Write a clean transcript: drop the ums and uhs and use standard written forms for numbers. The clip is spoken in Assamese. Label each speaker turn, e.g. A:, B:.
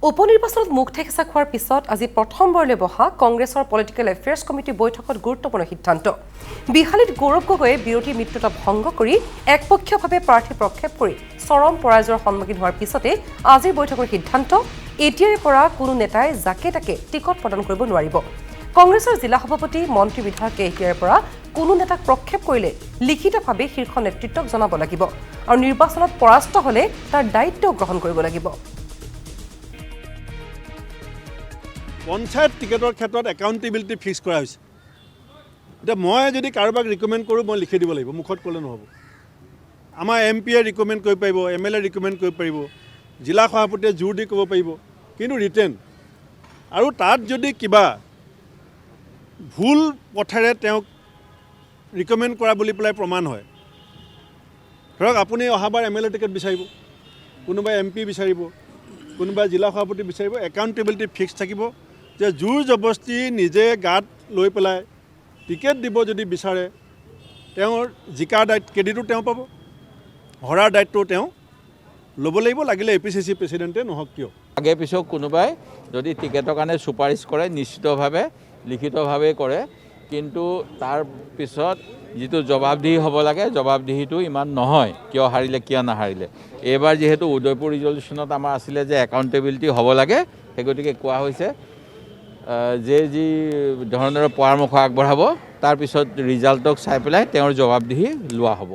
A: উপনিৰ্বাচনত মুখ ঠেকেচা খোৱাৰ পিছত আজি প্ৰথমবাৰলৈ বহা কংগ্ৰেছৰ পলিটিকেল এফেয়াৰ্ছ কমিটিৰ বৈঠকত গুৰুত্বপূৰ্ণ সিদ্ধান্ত। বিহালীত গৌৰৱ গগৈয়ে বিৰোধী মিত্ৰতা ভংগ কৰি একপক্ষীয়ভাৱে প্ৰাৰ্থী প্ৰক্ষেপ কৰি চৰম পৰাজয়ৰ সন্মুখীন হোৱাৰ পিছতে আজিৰ বৈঠকৰ সিদ্ধান্ত, এতিয়াৰে পৰা কোনো নেতাই যাকে তাকে টিকট প্ৰদান কৰিব নোৱাৰিব। কংগ্ৰেছৰ জিলা সভাপতি মন্ত্ৰী বিধায়কে এতিয়াৰে পৰা কোনো নেতাক প্ৰক্ষেপ কৰিলে লিখিতভাৱে শীৰ্ষ নেতৃত্বক জনাব লাগিব আৰু নিৰ্বাচনত পৰাস্ত হ'লে তাৰ দায়িত্ব গ্ৰহণ কৰিব লাগিব।
B: পঞ্চায়ত টিকেটৰ ক্ষেত্ৰত একাউণ্টেবিলিটি ফিক্স কৰা হৈছে। এতিয়া মই যদি কাৰোবাক ৰিকমেণ্ড কৰোঁ, মই লিখি দিব লাগিব, মুখত ক'লে নহ'ব। আমাৰ MP-য়ে ৰিকমেণ্ড কৰিব পাৰিব, MLA ৰিকমেণ্ড কৰিব পাৰিব, জিলা সভাপতিয়ে জোৰ দি ক'ব পাৰিব, কিন্তু ৰিটেন। আৰু তাত যদি কিবা ভুল পথেৰে তেওঁক ৰিকমেণ্ড কৰা বুলি পেলাই প্ৰমাণ হয়, ধৰক আপুনি অহাবাৰ MLA টিকেট বিচাৰিব, কোনোবাই MP বিচাৰিব, কোনোবাই জিলা সভাপতি বিচাৰিব, একাউণ্টেবিলিটি ফিক্স থাকিব যে জোৰ জবস্তি নিজে গাত লৈ পেলাই টিকেট দিব যদি বিচাৰে, তেওঁৰ জিকাৰ ক্ৰেডিটো তেওঁ পাব, হৰাৰ দায়িত্বও তেওঁ ল'ব লাগিব, লাগিলে APCC প্ৰেচিডেণ্টে নহওক কিয়।
C: আগে পিছক কোনোবাই যদি টিকেটৰ কাৰণে চুপাৰিচ কৰে, নিশ্চিতভাৱে লিখিতভাৱে কৰে, কিন্তু তাৰ পিছত যিটো জবাবদিহি হ'ব লাগে, জবাবদিহিটো ইমান নহয়, কিয় হাৰিলে কিয় নাহাৰিলে। এইবাৰ যিহেতু উদয়পুৰ ৰিজলিউশ্যনত আমাৰ আছিলে যে একাউণ্টেবিলিটি হ'ব লাগে, সেই গতিকে কোৱা হৈছে যে যি ধৰণৰ পৰামৰ্শ আগবঢ়াব তাৰপিছত ৰিজাল্টক চাই পেলাই তেওঁৰ জবাবদিহি লোৱা হ'ব।